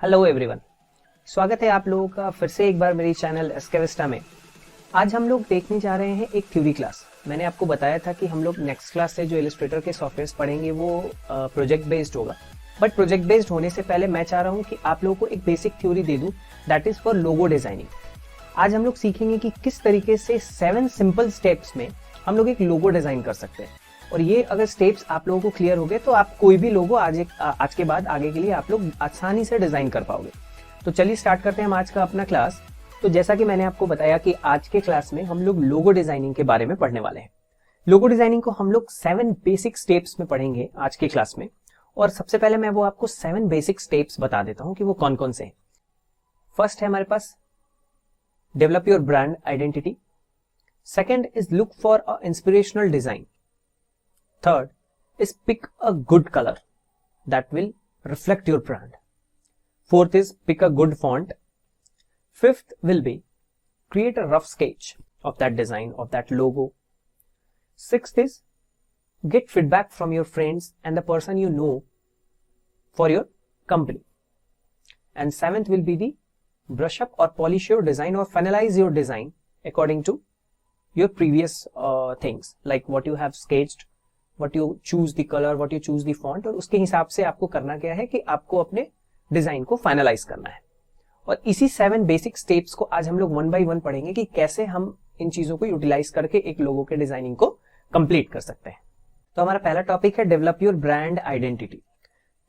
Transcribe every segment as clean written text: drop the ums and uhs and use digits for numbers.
Hello everyone, स्वागत है आप लोगों का फिर से एक बार मेरी चैनल एसके विस्टा में। आज हम लोग देखने जा रहे हैं एक थ्योरी क्लास। मैंने आपको बताया था कि हम लोग नेक्स्ट क्लास से जो इलस्ट्रेटर के सॉफ्टवेयर्स पढ़ेंगे वो प्रोजेक्ट बेस्ड होगा, बट प्रोजेक्ट बेस्ड होने से पहले मैं चाह रहा हूँ कि आप लोगों को एक बेसिक थ्योरी दे दूँ, that is for logo designing. आज हम लोग सीखेंगे कि किस तरीके से 7 सिंपल स्टेप्स में हम लोग एक लोगो डिजाइन कर सकते हैं। और ये अगर स्टेप्स आप लोगों को क्लियर हो गए तो आप कोई भी लोगो आज के बाद आगे के लिए आप लोग आसानी से डिजाइन कर पाओगे। तो चलिए स्टार्ट करते हैं हम आज का अपना क्लास। तो जैसा कि मैंने आपको बताया कि आज के क्लास में हम लोग लोगो डिजाइनिंग के बारे में पढ़ने वाले हैं। लोगो डिजाइनिंग को हम लोग 7 बेसिक स्टेप्स में पढ़ेंगे आज के क्लास में। और सबसे पहले मैं वो आपको 7 बेसिक स्टेप्स बता देता हूं कि वो कौन कौन से हैं। फर्स्ट है हमारे पास develop your brand identity. Second is look for a inspirational design. Third is pick a good color that will reflect your brand. Fourth is pick a good font. Fifth will be create a rough sketch of that design, of that logo. Sixth is get feedback from your friends and the person you know for your company. And seventh will be the brush up or polish your design or finalize your design according to your previous things, like what you have sketched, what you choose the color, what you choose the font, और उसके हिसाब से आपको करना क्या है कि आपको अपने डिजाइन को फाइनलाइज करना है। और इसी 7 बेसिक स्टेप्स को आज हम लोग 1 बाय 1 पढ़ेंगे कि कैसे हम इन चीजों को यूटिलाइज करके एक लोगो के डिजाइनिंग को कंप्लीट कर सकते हैं। तो हमारा पहला टॉपिक है डेवलप योर ब्रांड आइडेंटिटी।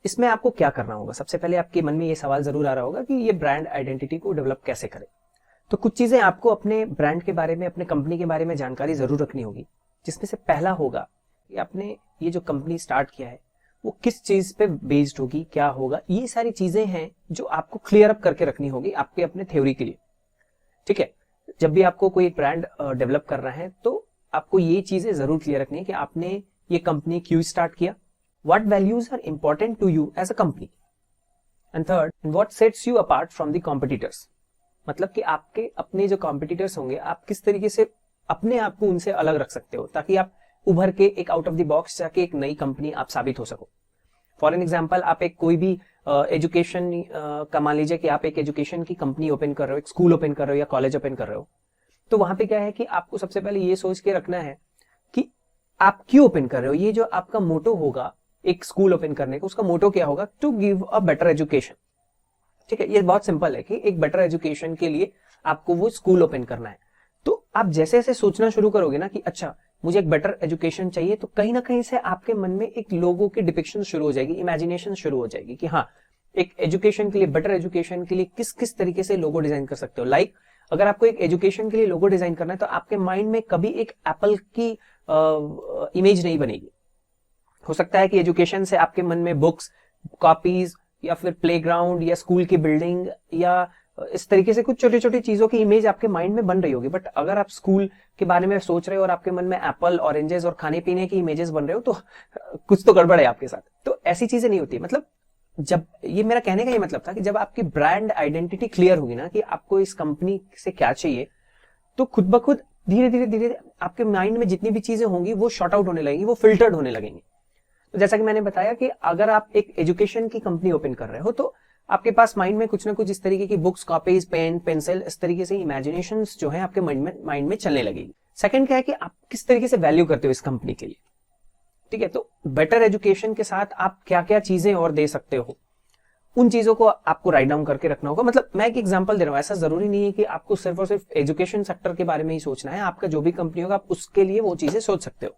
इसमें आपको क्या करना होगा? सबसे पहले आपके मन में ये सवाल जरूर आ रहा होगा कि ये ब्रांड आइडेंटिटी को डेवलप कैसे करें। तो कुछ चीजें आपको अपने ब्रांड के बारे में, अपने कंपनी के बारे में जानकारी जरूर रखनी होगी, जिसमें से पहला होगा कि आपने ये जो कंपनी स्टार्ट किया है वो किस चीज पे बेस्ड होगी, क्या होगा। ये सारी चीजें हैं जो आपको क्लियर अप करके रखनी होगी आपके अपने थ्योरी के लिए। ठीक है, जब भी आपको कोई ब्रांड डेवलप करना है तो आपको ये चीजें जरूर क्लियर रखनी है कि आपने ये कंपनी क्यों स्टार्ट किया, what values are important to you as a company, and third what sets you apart from the competitors. मतलब कि आपके अपने जो कॉम्पिटिटर्स होंगे आप किस तरीके से अपने आप को उनसे अलग रख सकते हो, ताकि आप उभर के एक आउट ऑफ द बॉक्स जाके एक नई कंपनी आप साबित हो सको। फॉर एन एग्जाम्पल, आप एक कोई भी एजुकेशन का मान लीजिए कि आप एक एजुकेशन की कंपनी ओपन कर रहे हो, एक स्कूल ओपन कर रहे हो या कॉलेज ओपन कर रहे हो। तो वहां पे क्या है कि आपको सबसे पहले ये सोच के रखना है कि आप क्यों ओपन कर रहे हो। ये जो आपका मोटो होगा एक स्कूल ओपन करने का, उसका मोटो क्या होगा? To give a better education. ठीक है, ये बहुत सिंपल है कि एक बेटर एजुकेशन के लिए आपको वो स्कूल ओपन करना है। तो आप जैसे जैसे सोचना शुरू करोगे ना कि अच्छा मुझे एक बेटर एजुकेशन चाहिए, तो कहीं ना कहीं से आपके मन में एक लोगो की डिपिक्शन शुरू हो जाएगी, इमेजिनेशन शुरू हो जाएगी कि हाँ, एक एजुकेशन के लिए, बेटर एजुकेशन के लिए किस किस तरीके से लोगो डिजाइन कर सकते हो। लाइक अगर आपको एक एजुकेशन के लिए लोगो डिजाइन करना है तो आपके माइंड में कभी एक एप्पल की इमेज नहीं बनेगी। हो सकता है कि एजुकेशन से आपके मन में बुक्स, कॉपीज या फिर प्लेग्राउंड या स्कूल की बिल्डिंग या इस तरीके से कुछ छोटी छोटी चीजों की इमेज आपके माइंड में बन रही होगी। बट अगर आप स्कूल के बारे में सोच रहे हो और आपके मन में एप्पल, ऑरेंजेस और खाने पीने की इमेजेस बन रहे हो, तो कुछ तो गड़बड़ है आपके साथ। तो ऐसी चीजें नहीं होती। मतलब जब ये मेरा कहने का ये मतलब था कि जब आपकी ब्रांड आइडेंटिटी क्लियर होगी ना कि आपको इस कंपनी से क्या चाहिए, तो खुद ब खुद धीरे धीरे धीरे आपके माइंड में जितनी भी चीजें होंगी वो शॉर्ट आउट होने लगेंगी, वो फिल्टर्ड होने लगेंगी। तो जैसा कि मैंने बताया कि अगर आप एक एजुकेशन की कंपनी ओपन कर रहे हो तो आपके पास माइंड में कुछ ना कुछ इस तरीके की बुक्स, कॉपीज, पेन, पेंसिल, इस तरीके से इमेजिनेशंस जो है आपके माइंड में चलने लगेगी। सेकंड क्या है कि आप किस तरीके से वैल्यू करते हो इस कंपनी के लिए। ठीक है, तो बेटर एजुकेशन के साथ आप क्या क्या चीजें और दे सकते हो, उन चीजों को आपको राइट डाउन करके रखना होगा। मतलब मैं एक एग्जांपल दे रहा हूं, ऐसा जरूरी नहीं है कि आपको सिर्फ और सिर्फ एजुकेशन सेक्टर के बारे में ही सोचना है। आपका जो भी कंपनी होगा आप उसके लिए वो चीजें सोच सकते हो।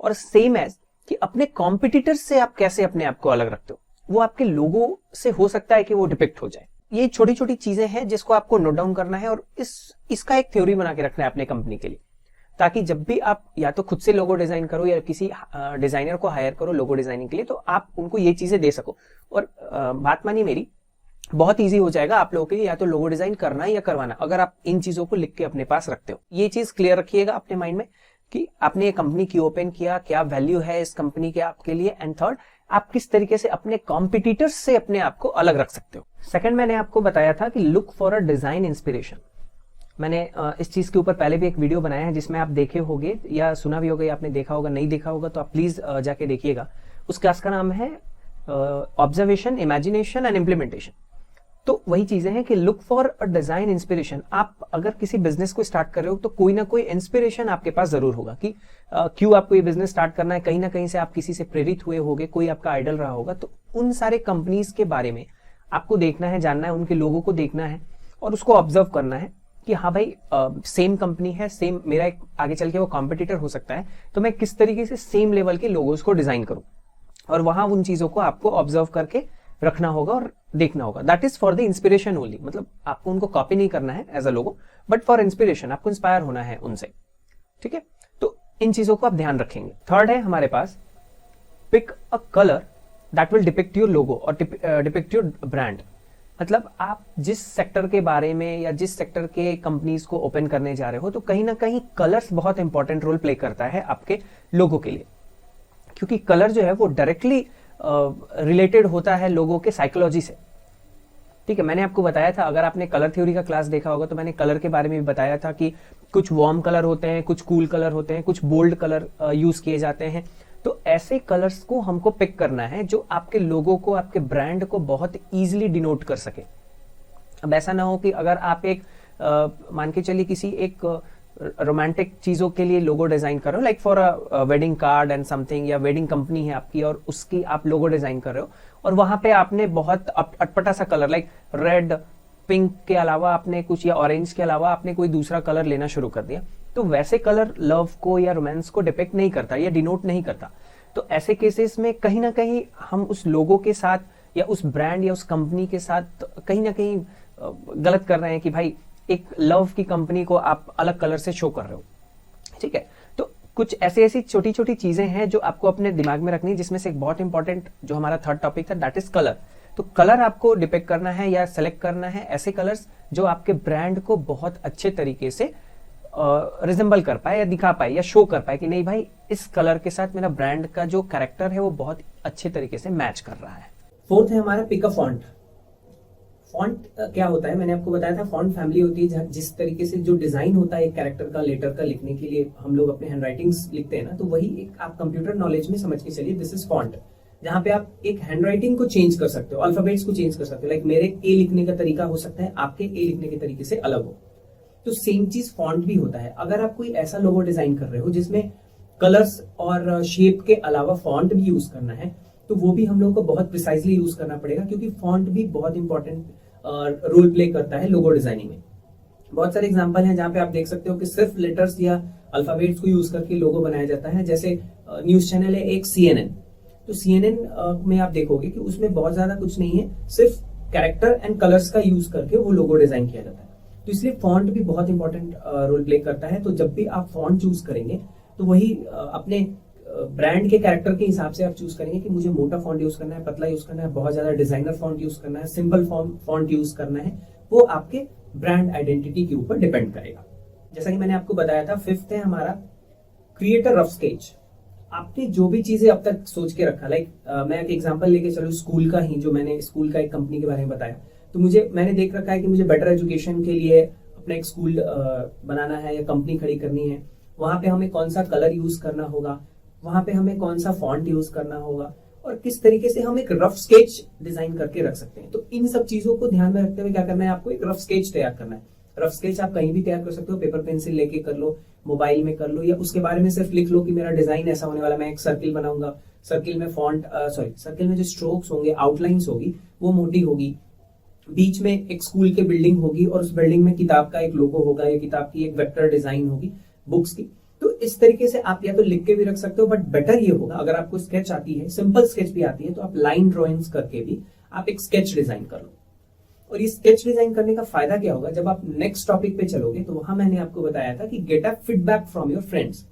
और सेम एज कि अपने कॉम्पिटिटर्स से आप कैसे अपने आप को अलग रखते हो, वो आपके लोगो से हो सकता है कि वो डिपिक्ट हो जाए। ये छोटी छोटी चीजें हैं जिसको आपको नोट डाउन करना है और इसका एक थ्योरी बना के रखना है अपने कंपनी के लिए, ताकि जब भी आप या तो खुद से लोगो डिजाइन करो या किसी डिजाइनर को हायर करो लोगो डिजाइनिंग के लिए, तो आप उनको ये चीजें दे सको। और बात मानिए मेरी, बहुत ईजी हो जाएगा आप लोगों के लिए या तो लोगो डिजाइन करना या करवाना, अगर आप इन चीजों को लिख के अपने पास रखते हो। ये चीज क्लियर रखिएगा अपने माइंड में कि आपने ये कंपनी क्यों ओपन किया, क्या वैल्यू है इस कंपनी के आपके लिए, एंड थर्ड आप किस तरीके से अपने कॉम्पिटिटर्स से अपने आप को अलग रख सकते हो। सेकंड, मैंने आपको बताया था कि look for a design inspiration. मैंने इस चीज के ऊपर पहले भी एक वीडियो बनाया है जिसमें आप देखे होंगे या सुना भी होगा या आपने देखा होगा, नहीं देखा होगा तो आप प्लीज जाके देखिएगा। उस क्लास का नाम है ऑब्जर्वेशन, इमेजिनेशन एंड इम्प्लीमेंटेशन। तो वही चीजें हैं कि look for a design inspiration. आप अगर किसी बिजनेस को स्टार्ट कर रहे हो तो कोई ना कोई इंस्पिरेशन आपके पास जरूर होगा कि क्यों आपको ये बिजनेस स्टार्ट करना है। कहीं ना कहीं से आप किसी से प्रेरित हुए होगे, कोई आपका आइडल रहा होगा। तो उन सारे कंपनीज के बारे में आपको देखना है, जानना है, उनके लोगों को देखना है और उसको ऑब्जर्व करना है कि हाँ भाई सेम कंपनी है, सेम मेरा एक आगे चल के वो कॉम्पिटिटर हो सकता है, तो मैं किस तरीके से सेम लेवल के लोगोस को डिजाइन करूं। और वहां उन चीजों को आपको ऑब्जर्व करके रखना होगा और देखना होगा। That is for the inspiration only. मतलब आपको उनको कॉपी नहीं करना है as a logo, but for inspiration, आपको इंस्पायर होना है उनसे। ठीक है, तो इन चीजों को आप ध्यान रखेंगे। थर्ड है हमारे पास, pick a colour that will depict your logo और डिपिक्ट योर ब्रांड। मतलब आप जिस सेक्टर के बारे में या जिस सेक्टर के कंपनीज को ओपन करने जा रहे हो, तो कहीं ना कहीं कलर्स बहुत इंपॉर्टेंट रोल प्ले करता है आपके लोगो के लिए, क्योंकि कलर जो है वो डायरेक्टली रिलेटेड होता है लोगों के साइकोलॉजी से। ठीक है, मैंने आपको बताया था, अगर आपने कलर थ्योरी का क्लास देखा होगा तो मैंने कलर के बारे में भी बताया था कि कुछ वार्म कलर होते हैं, कुछ कूल कलर होते हैं, कुछ बोल्ड कलर यूज किए जाते हैं। तो ऐसे कलर्स को हमको पिक करना है जो आपके लोगों को, आपके ब्रांड को बहुत इजीली डिनोट कर सके। अब ऐसा ना हो कि अगर आप एक मान के चलिए किसी एक रोमांटिक चीजों के लिए लोगो डिजाइन कर रहे हो, like for a wedding card and something, या वेडिंग कंपनी है आपकी और उसकी आप लोगो डिजाइन कर रहे हो, और वहां पे आपने बहुत अटपटा सा कलर लाइक रेड, पिंक के अलावा आपने कुछ, या ऑरेंज के अलावा आपने कोई दूसरा कलर लेना शुरू कर दिया, तो वैसे कलर लव को या रोमांस को डिपिक्ट नहीं करता या डिनोट नहीं करता। तो ऐसे केसेस में कहीं ना कहीं हम उस लोगो के साथ या उस ब्रांड या उस कंपनी के साथ कहीं ना कहीं गलत कर रहे हैं कि भाई एक लव की कंपनी को आप अलग कलर से शो कर रहे हो। ठीक है, तो कुछ ऐसी छोटी छोटी चीजें हैं जो आपको अपने दिमाग में रखनी है, जिसमें से एक बहुत इंपॉर्टेंट जो हमारा थर्ड टॉपिक था, दैट इज कलर। तो कलर आपको डिपेक्ट करना है या सेलेक्ट करना है ऐसे कलर्स जो आपके ब्रांड को बहुत अच्छे तरीके से रिजेंबल कर पाए या दिखा पाए या शो कर पाए कि नहीं भाई, इस कलर के साथ मेरा ब्रांड का जो कैरेक्टर है वो बहुत अच्छे तरीके से मैच कर रहा है। फोर्थ है हमारा पिक अ फॉन्ट। फॉन्ट क्या होता है, मैंने आपको बताया था, फॉन्ट फैमिली होती है जिस तरीके से जो डिजाइन होता है एक कैरेक्टर का, लेटर का लिखने के लिए हम लोग अपने हैंडराइटिंग्स लिखते हैं ना, तो वही एक आप कंप्यूटर नॉलेज में समझ के चलिए, दिस इज फॉन्ट, जहां पे आप एक हैंडराइटिंग को चेंज कर सकते हो, अल्फाबेट्स को चेंज कर सकते हो। लाइक मेरे ए लिखने का तरीका हो सकता है आपके ए लिखने के तरीके से अलग हो, तो सेम चीज फॉन्ट भी होता है। अगर आप कोई ऐसा लोगो डिजाइन कर रहे हो जिसमें कलर्स और शेप के अलावा फॉन्ट भी यूज करना है, तो वो भी हम लोग को बहुत प्रिसाइजली यूज करना पड़ेगा, क्योंकि फॉन्ट भी बहुत इंपॉर्टेंट रोल प्ले करता है लोगो डिजाइनिंग में। बहुत सारे एग्जांपल हैं जहां पे आप देख सकते हो कि सिर्फ लेटर्स या अल्फाबेट्स को यूज करके लोगो बनाया जाता है। जैसे न्यूज चैनल है एक CNN, तो CNN में आप देखोगे कि उसमें बहुत ज्यादा कुछ नहीं है, सिर्फ कैरेक्टर एंड कलर्स का यूज करके वो लोगो डिजाइन किया जाता है। तो इसलिए फॉन्ट भी बहुत इंपॉर्टेंट रोल प्ले करता है। तो जब भी आप फॉन्ट चूज करेंगे तो वही अपने ब्रांड के कैरेक्टर के हिसाब से आप चूज करेंगे कि मुझे मोटा फॉन्ट यूज करना है, पतला यूज करना है, बहुत ज्यादा डिजाइनर फॉन्ट यूज करना है, सिंपल फॉन्ट यूज करना है। वो आपके ब्रांड आइडेंटिटी के ऊपर डिपेंड करेगा। जैसा कि मैंने आपको बताया था, फिफ्थ है हमारा क्रिएट अ रफ स्केच। आपने जो भी चीजें अब तक सोच के रखा, लाइक मैं एक एग्जांपल लेके चलूं स्कूल का ही, जो मैंने स्कूल का एक कंपनी के बारे में बताया, तो मैंने देख रखा है कि मुझे बेटर एजुकेशन के लिए अपना एक स्कूल बनाना है या कंपनी खड़ी करनी है। वहां पे हमें कौन सा कलर यूज करना होगा, वहां पे हमें कौन सा फॉन्ट यूज करना होगा, और किस तरीके से हम एक रफ स्केच डिजाइन करके रख सकते हैं। तो इन सब चीजों को ध्यान में रखते हुए क्या करना है, आपको एक रफ स्केच तैयार करना है। रफ स्केच आप कहीं भी तैयार कर सकते हो, पेपर पेंसिल लेके कर लो, मोबाइल में कर लो, या उसके बारे में सिर्फ लिख लो कि मेरा डिजाइन ऐसा होने वाला, मैं एक सर्किल बनाऊंगा, सर्किल में सर्किल में जो स्ट्रोक्स होंगे, आउटलाइंस होगी, वो मोटी होगी, बीच में एक स्कूल की बिल्डिंग होगी और उस बिल्डिंग में किताब का एक लोगो होगा या किताब की एक वेक्टर डिजाइन होगी बुक्स की। तो इस तरीके से आप या तो लिख के भी रख सकते हो, बट बेटर ये होगा अगर आपको स्केच आती है, सिंपल स्केच भी आती है, तो आप लाइन ड्रॉइंग्स करके भी आप एक स्केच डिजाइन कर लो। और ये स्केच डिजाइन करने का फायदा क्या होगा, जब आप नेक्स्ट टॉपिक पे चलोगे तो वहां मैंने आपको बताया था कि get a feedback from your friends.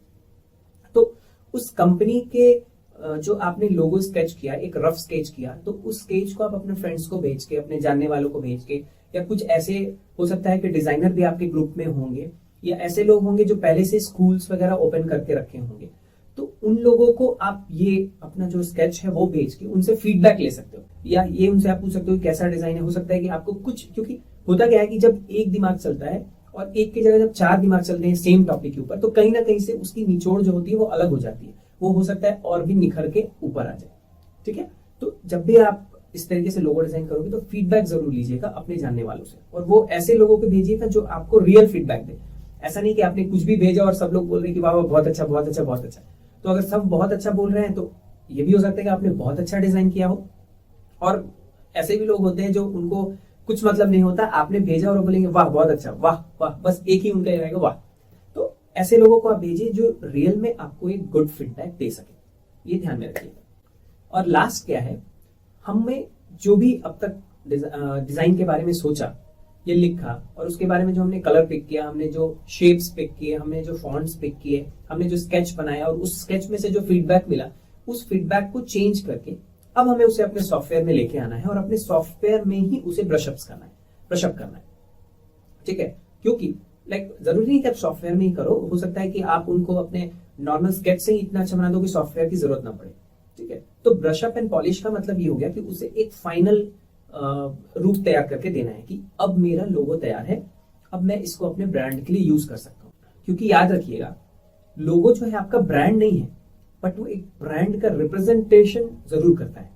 तो उस कंपनी के जो आपने लोगो स्केच किया, एक रफ स्केच किया, तो उस स्केच को आप अपने फ्रेंड्स को भेज के, अपने जानने वालों को भेज के, या कुछ ऐसे हो सकता है कि डिजाइनर भी आपके ग्रुप में होंगे, या ऐसे लोग होंगे जो पहले से स्कूल्स वगैरह ओपन करके रखे होंगे, तो उन लोगों को आप ये अपना जो स्केच है वो भेज के उनसे फीडबैक ले सकते हो, या ये उनसे आप पूछ सकते हो कैसा डिजाइन है। हो सकता है कि आपको कुछ, क्योंकि होता क्या है कि जब एक दिमाग चलता है और एक की जगह जब 4 दिमाग चलते हैं सेम टॉपिक के ऊपर, तो कहीं ना कहीं से उसकी निचोड़ जो होती है वो अलग हो जाती है, वो हो सकता है और भी निखर के ऊपर आ जाए। ठीक है, तो जब भी आप इस तरीके से लोगो डिजाइन करोगे तो फीडबैक जरूर लीजिएगा अपने जानने वालों से, और वो ऐसे लोगों को भेजिएगा जो आपको रियल फीडबैक दे। ऐसा नहीं कि आपने कुछ भी भेजा और सब लोग बोल रहे हैं कि वाह बहुत अच्छा बहुत अच्छा बहुत अच्छा। तो अगर सब बहुत अच्छा बोल रहे हैं तो ये भी हो सकता है कि आपने बहुत अच्छा डिजाइन किया हो, और ऐसे भी लोग होते हैं जो उनको कुछ मतलब नहीं होता, आपने भेजा और वो बोलेंगे वाह बहुत अच्छा, वाह वाह, बस एक ही उनका रहेगा वाह। तो ऐसे लोगों को आप भेजिए जो रियल में आपको एक गुड फीडबैक दे सके, ये ध्यान में रखिएगा। और लास्ट क्या है, हमने जो भी अब तक डिजाइन के बारे में सोचा, ये लिखा, और उसके बारे में जो हमने कलर पिक किया, हमने जो शेप्स पिक किए, हमने जो फॉन्ट्स पिक किए, हमने जो स्केच बनाया, और उस स्केच में से जो फीडबैक मिला, उस फीडबैक को चेंज करके अब हमें उसे अपने सॉफ्टवेयर में लेके आना है और अपने सॉफ्टवेयर में ही उसे ब्रशअप करना है। ठीक है, क्योंकि जरूरी नहीं कि आप सॉफ्टवेयर में ही करो, हो सकता है कि आप उनको अपने नॉर्मल स्केच से ही इतना अच्छा बना दो कि सॉफ्टवेयर की जरूरत ना पड़े। ठीक है, तो ब्रशअप एंड पॉलिश का मतलब ये हो गया कि उसे एक फाइनल रूप तैयार करके देना है कि अब मेरा लोगो तैयार है, अब मैं इसको अपने ब्रांड के लिए यूज कर सकता हूँ। क्योंकि याद रखिएगा, लोगो जो है आपका ब्रांड नहीं है, बट वो एक ब्रांड का रिप्रेजेंटेशन जरूर करता है।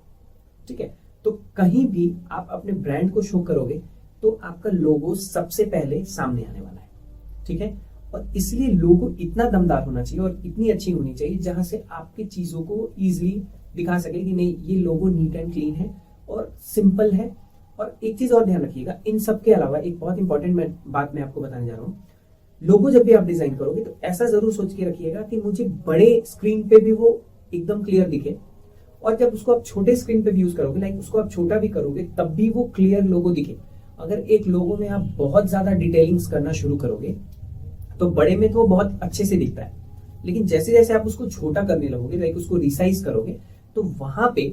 ठीक है, तो कहीं भी आप अपने ब्रांड को शो करोगे तो आपका लोगो सबसे पहले सामने आने वाला है। ठीक है, और इसलिए लोगो इतना दमदार होना चाहिए और इतनी अच्छी होनी चाहिए जहां से आपकी चीजों को इजीली दिखा सके कि नहीं, ये लोगो नीट एंड क्लीन है और सिंपल है। और एक चीज और ध्यान रखिएगा, इन सब के अलावा एक बहुत इंपॉर्टेंट बात मैं आपको बताने जा रहा हूँ। लोगो जब भी आप डिजाइन करोगे तो ऐसा जरूर सोच के रखिएगा कि मुझे बड़े स्क्रीन पे भी वो एकदम क्लियर दिखे, और जब उसको आप छोटे स्क्रीन पे भी यूज करोगे, उसको आप छोटा भी करोगे, तब भी वो क्लियर लोगो दिखे। अगर एक लोगो में आप बहुत ज्यादा डिटेलिंग्स करना शुरू करोगे तो बड़े में तो वो बहुत अच्छे से दिखता है, लेकिन जैसे जैसे आप उसको छोटा करने लगोगे, उसको रिसाइज करोगे, तो वहां पे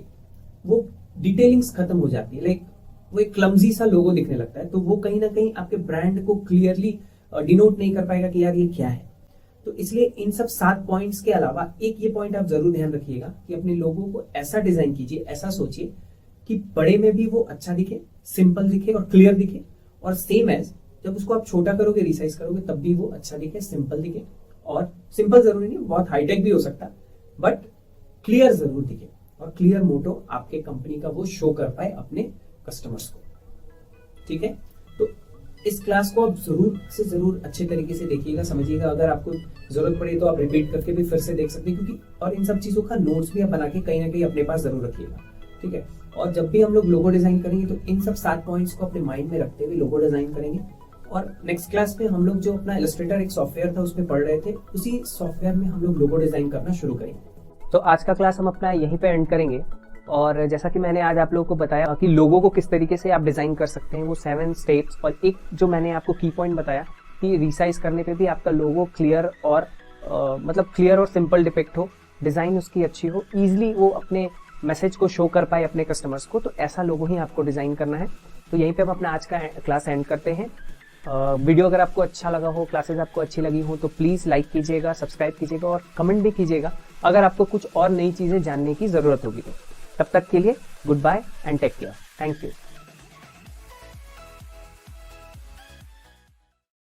वो डिटेलिंग्स खत्म हो जाती है, वो एक क्लमजी सा लोगो दिखने लगता है। तो वो कहीं ना कहीं आपके ब्रांड को क्लियरली डिनोट नहीं कर पाएगा कि यार ये क्या है। तो इसलिए इन सब 7 पॉइंट्स के अलावा एक ये पॉइंट आप जरूर ध्यान रखिएगा कि अपने लोगों को ऐसा डिजाइन कीजिए, ऐसा सोचिए कि बड़े में भी वो अच्छा दिखे, सिंपल दिखे और क्लियर दिखे, और सेम एज जब उसको आप छोटा करोगे, रिसाइज करोगे, तब भी वो अच्छा दिखे, सिंपल दिखे। और सिंपल जरूरी नहीं, बहुत हाईटेक भी हो सकता है, बट क्लियर जरूर दिखे, और क्लियर मोटो आपके कंपनी का वो शो कर पाए अपने कस्टमर्स को। ठीक है, तो इस क्लास को आप जरूर से जरूर अच्छे तरीके से देखिएगा, समझिएगा। अगर आपको जरूरत पड़े तो आप रिपीट करके भी फिर से देख सकते हैं, क्योंकि और इन सब चीजों का नोट्स भी आप बना के कहीं ना कहीं अपने पास जरूर रखिएगा। ठीक है, और जब भी हम लोग लोगो डिजाइन करेंगे तो इन सब 7 पॉइंट्स को अपने माइंड में रखते हुए लोगो डिजाइन करेंगे। और नेक्स्ट क्लास में हम लोग जो अपना इलस्ट्रेटर एक सॉफ्टवेयर था उसमें पढ़ रहे थे, उसी सॉफ्टवेयर में हम लोग लोगो डिजाइन करना शुरू करेंगे। तो आज का क्लास हम अपना यहीं पे एंड करेंगे। और जैसा कि मैंने आज आप लोगों को बताया कि लोगो को किस तरीके से आप डिजाइन कर सकते हैं, वो 7 स्टेप्स, और एक जो मैंने आपको की पॉइंट बताया कि रिसाइज करने पे भी आपका लोगो क्लियर और मतलब क्लियर और सिंपल डिपिक्ट हो, डिजाइन उसकी अच्छी हो, इजीली वो अपने मैसेज को शो कर पाए अपने कस्टमर्स को, तो ऐसा लोगो ही आपको डिजाइन करना है। तो यहीं पे हम अपना आज का क्लास एंड करते हैं। वीडियो अगर आपको अच्छा लगा हो, क्लासेस आपको अच्छी लगी हो, तो प्लीज लाइक कीजिएगा, सब्सक्राइब कीजिएगा और कमेंट भी कीजिएगा अगर आपको कुछ और नई चीजें जानने की जरूरत होगी तो। तब तक के लिए goodbye and take care. Thank you.